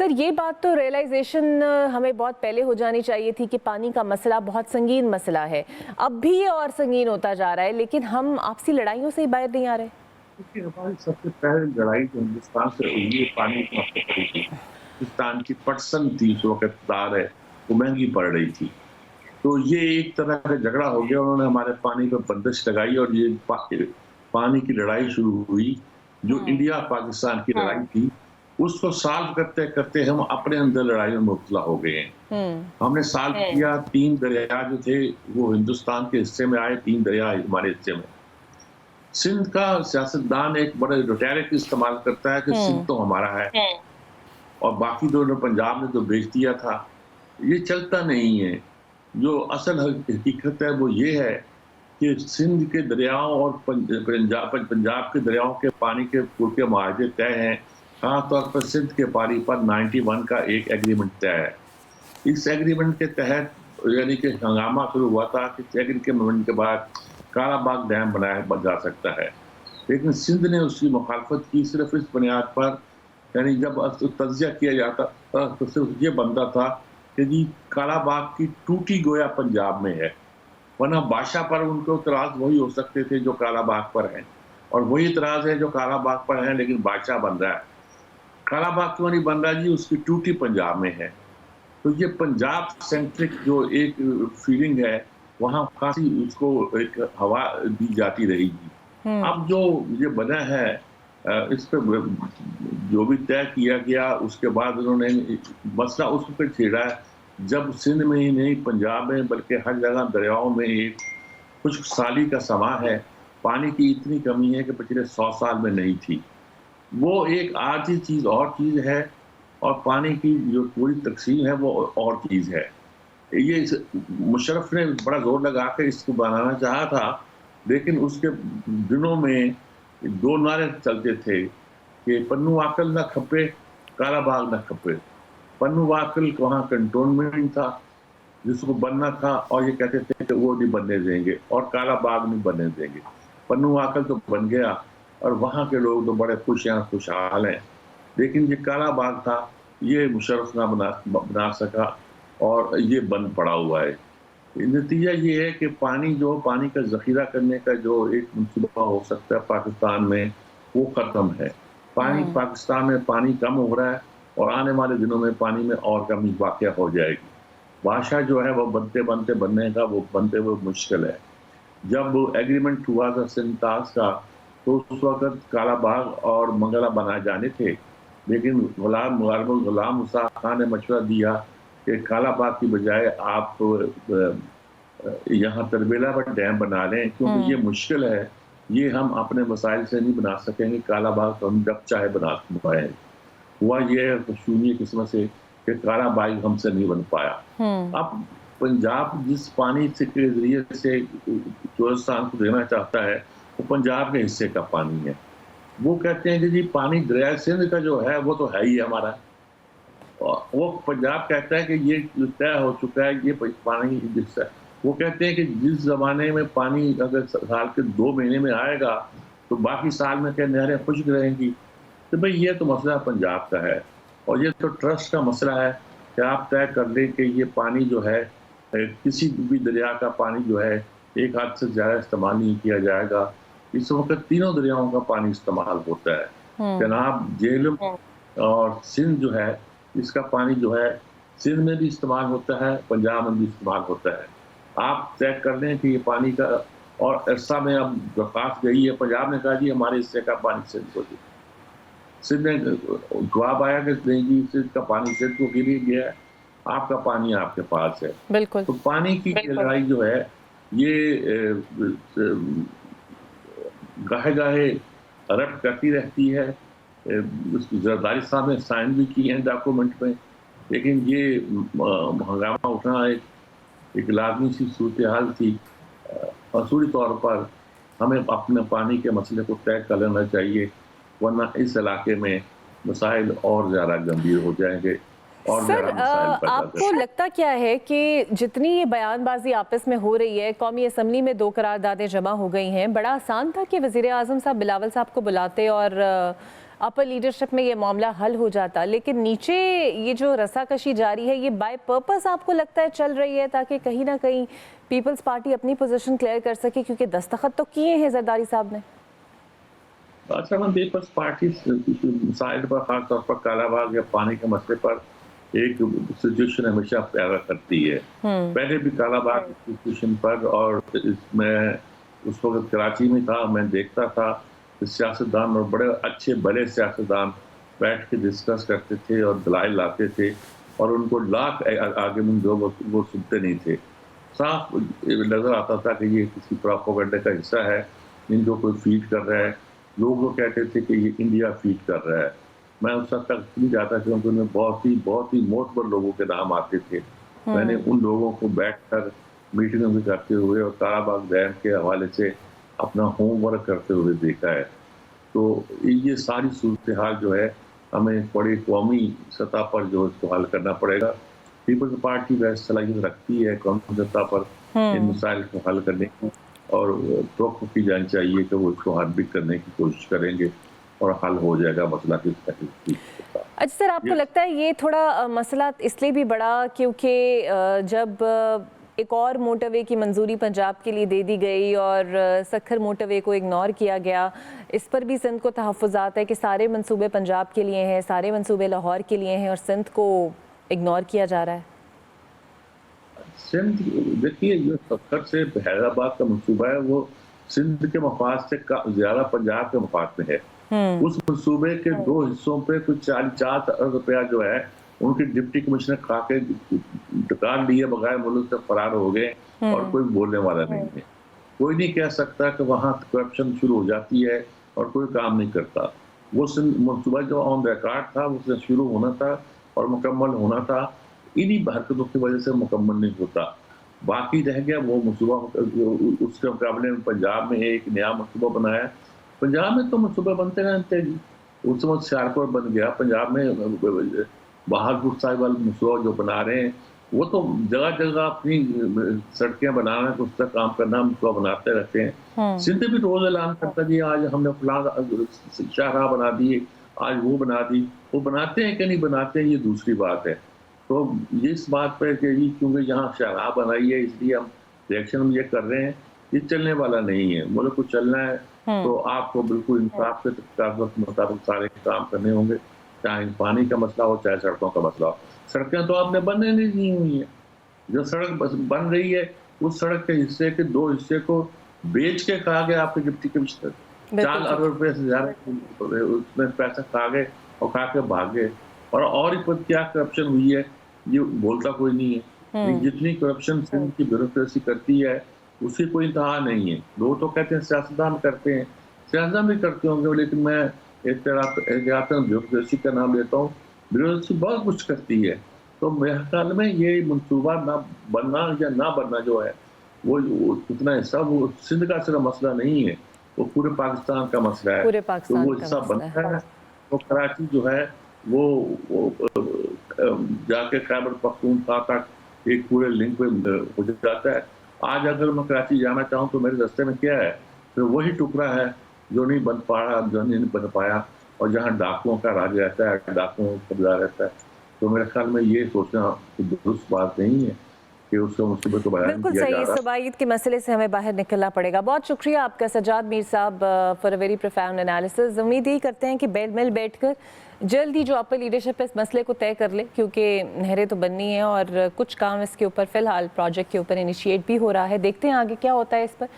Sir ये बात तो रियलाइजेशन हमें बहुत पहले हो जानी चाहिए थी कि पानी का मसला बहुत संगीन मसला है। अब भी ये और संगीन होता जा रहा है, लेकिन हम आपसी लड़ाइयों से ही बाहर नहीं आ रहे। देखिए, हमारी सबसे पहली लड़ाई जो हिंदुस्तान से हुई है पानी के मसले पर ही थी। हिंदुस्तान की पटसन थी उस वक़्त तार है, वो महँगी पड़ रही थी। तो ये एक तरह का झगड़ा हो गया, उन्होंने हमारे पानी पे बंदिश लगाई और ये पानी की लड़ाई शुरू हुई, जो हम्म। इंडिया पाकिस्तान की लड़ाई थी, उसको सॉल्व करते-करते हम अपने अंदर लड़ाई में मुब्तला हो गए हैं। हम्म। हमने सॉल्व किया, 3 दरिया जो थे वो हिंदुस्तान के हिस्से में आए, 3 दरिया हमारे हिस्से में। सिंध का सियासतदान एक बड़े रोटैरिक इस्तेमाल करता है कि सिंध हम्म। तो हमारा है और बाकी दोनों पंजाब ने तो बेच दिया था। ये चलता नहीं है। जो असल हकीकत है वो ये है कि सिंध के दरियाओं और पंजाब के दरियाओं के पानी के पुल के मुआवजे तय हैं। खास तौर पर सिंध के पानी पर 91 का एक एग्रीमेंट तय है। इस एग्रीमेंट के तहत यानी कि हंगामा शुरू हुआ था कि एग्रीमेंट के बाद कालाबाग डैम बनाया जा सकता है, लेकिन सिंध ने उसकी मुखालफत की सिर्फ इस बुनियाद पर, यानी जब तजिया किया जाता था तो सिर्फ ये बनता था कि जी कालाबाग की टूटी गोया पंजाब में है, वरना बादशाह पर उनके इतराज वही हो सकते थे जो कालाबाग पर हैं, और वही इतराज है जो कालाबाग पर है लेकिन बादशाह बन रहा है। कालाबाग क्यों नहीं बन रहा जी? उसकी टूटी पंजाब में है। तो ये पंजाब सेंट्रिक जो एक फीलिंग है, वहाँ खासी उसको एक हवा दी जाती रहेगी। हम्म। अब जो ये बना है इस पे जो भी तय किया गया उसके बाद उन्होंने मसला उस पर छेड़ा है जब सिंध में ही नहीं पंजाब में बल्कि हर जगह दरियाओं में एक कुछ साली का समा है, पानी की इतनी कमी है कि पिछले 100 साल में नहीं थी। वो एक आधी चीज़ और चीज़ है और पानी की जो पूरी तक़सीम है वो और चीज़ है। ये मुशर्रफ ने बड़ा ज़ोर लगा के इसको बनाना चाहा था, लेकिन उसके दिनों में 2 नारे चलते थे कि पन्नू आकल ना खपे, काला बाग ना खपे। पन्नू आकल वहाँ कंटोनमेंट था, जिसको बनना था और ये कहते थे कि वो नहीं बनने देंगे और काला बाग नहीं बनने देंगे। पन्नू आकल तो बन गया और वहाँ के लोग तो बड़े खुश हैं, खुशहाल हैं। लेकिन ये काला बाग था, ये मुशर्रफ ना बना सका और ये बंद पड़ा हुआ है। नतीजा ये है कि पानी का ज़ख़ीरा करने का जो एक मंसूबा हो सकता है पाकिस्तान में, वो ख़त्म है। हम्म। पाकिस्तान में पानी कम हो रहा है और आने वाले दिनों में पानी में और कमी वाक़या हो जाएगी। भाषा जो है वो बनते-बनते बनने का वो बनते हुए मुश्किल है। जब एग्रीमेंट हुआ था सिंतास का, तो उस वक़्त कालाबाग और मंगला बनाए जाने थे, लेकिन गुलाम मुसा खान ने मशवरा दिया कि कालाबाग की बजाय आप यहाँ तरबेला पर डैम बना लें, क्योंकि ये हम्म। मुश्किल है, ये हम अपने वसाइल से नहीं बना सकेंगे, कालाबाग तो हम जब चाहे बना पाएँगे। हुआ ये है खुशनुमा किस्मत से कि कालाबाग हमसे नहीं बन पाया। हम्म। अब पंजाब जिस पानी से के ज़रिए से हिंदुस्तान को देना चाहता है, वो पंजाब के हिस्से का पानी है। वो कहते हैं कि जी पानी दरिया सिंध का जो है वो तो है ही हमारा। और वो पंजाब कहता है कि ये जो तय हो चुका है ये पानी जिससे, वो कहते हैं कि जिस ज़माने में पानी अगर साल के 2 महीने में आएगा, तो बाकी साल में क्या नहरें खुश्क रहेंगी। तो भाई ये तो मसला पंजाब का है और ये तो ट्रस्ट का मसला है कि आप तय कर लें कि ये पानी जो है किसी भी दरिया का पानी जो है एक हाथ से ज़्यादा इस्तेमाल नहीं किया जाएगा। इस वक़्त तीनों दरियाओं का पानी इस्तेमाल होता है। हम्म। चनाब, झेलम और सिंध जो है, इसका पानी जो है सिंध में भी इस्तेमाल होता है, पंजाब में भी इस्तेमाल होता है। आप तय कर लें कि ये पानी का, और अरसा में अब दरख्वास्त गई है, पंजाब ने कहा जी हमारे हिस्से का पानी सिंध को दे। सिंध ने जवाब आया कि नहीं जी सिंध का पानी सिंध को के लिए गया है, आपका पानी आपके पास है। बिल्कुल। तो पानी की लड़ाई जो है ये गाहे-गाहे रट करती रहती है। ज़रदारी साहब ने साइन भी की हैं डॉक्यूमेंट में, लेकिन ये हंगामा उठना एक लाज़मी सी सूरत-ए-हाल थी। असूली तौर पर हमें अपने पानी के मसले को तय कर लेना चाहिए, वरना इस इलाके में मसाइल और ज़्यादा गंभीर हो जाएँगे और सर ज़्यादा मसाइल पैदा आपको कर। लगता क्या है कि जितनी ये बयानबाजी आपस में हो रही है, कौमी असम्बली में 2 करारदादें जमा हो गई हैं, बड़ा आसान था कि वज़ीर आज़म साहब बिलावल साहब को बुलाते और अपर लीडरशिप में ये मामला हल हो जाता, लेकिन नीचे ये जो रसाकशी जारी है ये बाय पर्पस आपको लगता है चल रही है ताकि कहीं ना कहीं पीपल्स पार्टी अपनी पोजीशन क्लियर कर सके, क्योंकि दस्तखत तो किए हैं जरदारी साहब ने। अच्छा, मैं पीपल्स पार्टी साइड पर खासतौर पर कालाबाग या पानी के मसले पर एक सिचुएशन हमेशा पैदा करती है। पहले भी कालाबाग सिचुएशन पर, और इसमें उस वक्त कराची में था, मैं देखता था कि सियासतदान और बड़े अच्छे बड़े सियासतदान बैठ के डिस्कस करते थे और दलाइल लाते थे, और उनको लाख आर्गुमेंट जो वो सुनते नहीं थे। साफ नजर आता था कि ये किसी प्रोपेगेंडा का हिस्सा है, इनको कोई फीड कर रहा है। लोग वो कहते थे कि ये इंडिया फीड कर रहा है। मैं उस हद तक नहीं जाता क्योंकि उनमें बहुत ही मोतबर लोगों के नाम आते थे। मैंने उन लोगों को बैठकर मीटिंग भी करते हुए और कालाबाग डैम के हवाले से अपना होमवर्क करते हुए देखा है। तो ये सारी सूरत हाल जो है हमें बड़ी कौमी सतह पर जो इसको हल करना पड़ेगा। पीपल्स पार्टी वैसे सलाहियत रखती है कौमी सतह पर इन मसाइल को हल करने की, और तो की जानी चाहिए कि वो इसको हल भी करने की कोशिश करेंगे और हल हो जाएगा मसला किस तरह। अच्छा सर, आपको लगता है ये थोड़ा मसला इसलिए भी बड़ा क्योंकि जब एक और मोटरवे की मंजूरी पंजाब के लिए दे दी गई और सखर मोटरवे को इग्नोर किया गया, इस पर भी सिंध को तहफ़्फ़ुज़ात है कि सारे मंसूबे पंजाब के लिए हैं, सारे मंसूबे लाहौर के लिए हैं और सिंध को इग्नोर किया जा रहा है। सिंध, देखिए, जो सखर से हैदराबाद का मंसूबा है वो सिंध के मफाद से ज्यादा पंजाब के मफाद में है। उस मंसूबे के दो हिस्सों पे कुछ 4 अरब रुपया जो है उनके डिप्टी कमिश्नर खा के दुकान लिए बगैर मुल्क से फरार हो गए, और कोई बोलने वाला नहीं है। कोई नहीं कह सकता कि वहाँ करप्शन शुरू हो जाती है और कोई काम नहीं करता। वो मंसूबा जो ऑन रिकॉर्ड था वो शुरू होना था और मुकम्मल होना था, इन्हीं हरकतों की वजह से मुकम्मल नहीं होता। बाकी रह गया वो मंसूबा। उसके मुकाबले में पंजाब में एक नया मंसूबा बनाया। पंजाब में तो मंसूबे बनते रहते हैं जी। उस वक्त सियारपुर बन गया, पंजाब में बहादुर साहिब वाला मंसूबा जो बना रहे हैं वो तो जगह जगह अपनी सड़कें बनाना, उस पर काम करना, मंसूबा बनाते रहते हैं। सिंध भी रोज ऐलान करता जी आज हमने फलां शाहराह बना दी, आज वो बना दी। वो बनाते हैं कि नहीं बनाते हैं ये दूसरी बात है। तो ये इस बात पर कि क्योंकि यहाँ शाहराह बनाई है इसलिए हम रिएक्शन हम ये कर रहे हैं, ये चलने वाला नहीं है। मुल्क को चलना है तो आपको बिल्कुल इंसाफ के मुताबिक सारे काम करने होंगे, चाहे पानी का मसला हो चाहे सड़कों का मसला हो। सड़कें तो आपने बनने नहीं दी हुई है। जो सड़क बन रही है उस सड़क के हिस्से के 2 हिस्से को बेच के खा गए आपके डिप्टी कमिश्नर। 4 अरब रुपए से ज्यादा उसमें पैसा खा गए और खा के भाग गए। और क्या करप्शन हुई है ये बोलता कोई नहीं है। जितनी करप्शन सिंध की ब्यूरोक्रेसी करती है उसकी कोई इंतहा नहीं है। लोग तो कहते हैं सियासतदान करते हैं, सियासतदान भी करते होंगे, लेकिन मैं एक तरह ब्यूरोक्रेसी का नाम लेता हूँ। ब्यूरोक्रेसी बहुत कुछ करती है। तो मेरे ख्याल में ये मंसूबा ना बनना या ना बनना जो है वो इतना हिस्सा वो सिंध का सिर्फ मसला नहीं है, वो पूरे पाकिस्तान का मसला है। तो वो हिस्सा बनता है तो कराची जो है वो जाके खैबर पख्तूनख्वा तक एक पूरे लिंक पे हो जाता है। आज अगर मैं कराची जाना चाहूँ तो मेरे रास्ते में क्या है, तो वही टुकड़ा है जो नहीं बन पाया, जो नहीं बन पाया, और जहाँ डाकुओं का राज रहता है, डाकुओं का कब्जा रहता है। तो मेरे ख्याल में ये सोचना दुरुस्त बात नहीं है कि उसको मुसीबत को बयान बिल्कुल किया सही। जा रहा है। सबाईद के मसले से हमें बाहर निकलना पड़ेगा। बहुत शुक्रिया आपका सज्जाद मीर साहब for a very profound analysis. उम्मीद यही करते हैं कि मिल बैठकर जल्द ही जो अपर लीडरशिप इस मसले को तय कर ले, क्योंकि नहरें तो बननी है और कुछ काम इसके ऊपर फिलहाल प्रोजेक्ट के ऊपर इनिशिएट भी हो रहा है। देखते हैं आगे क्या होता है इस पर।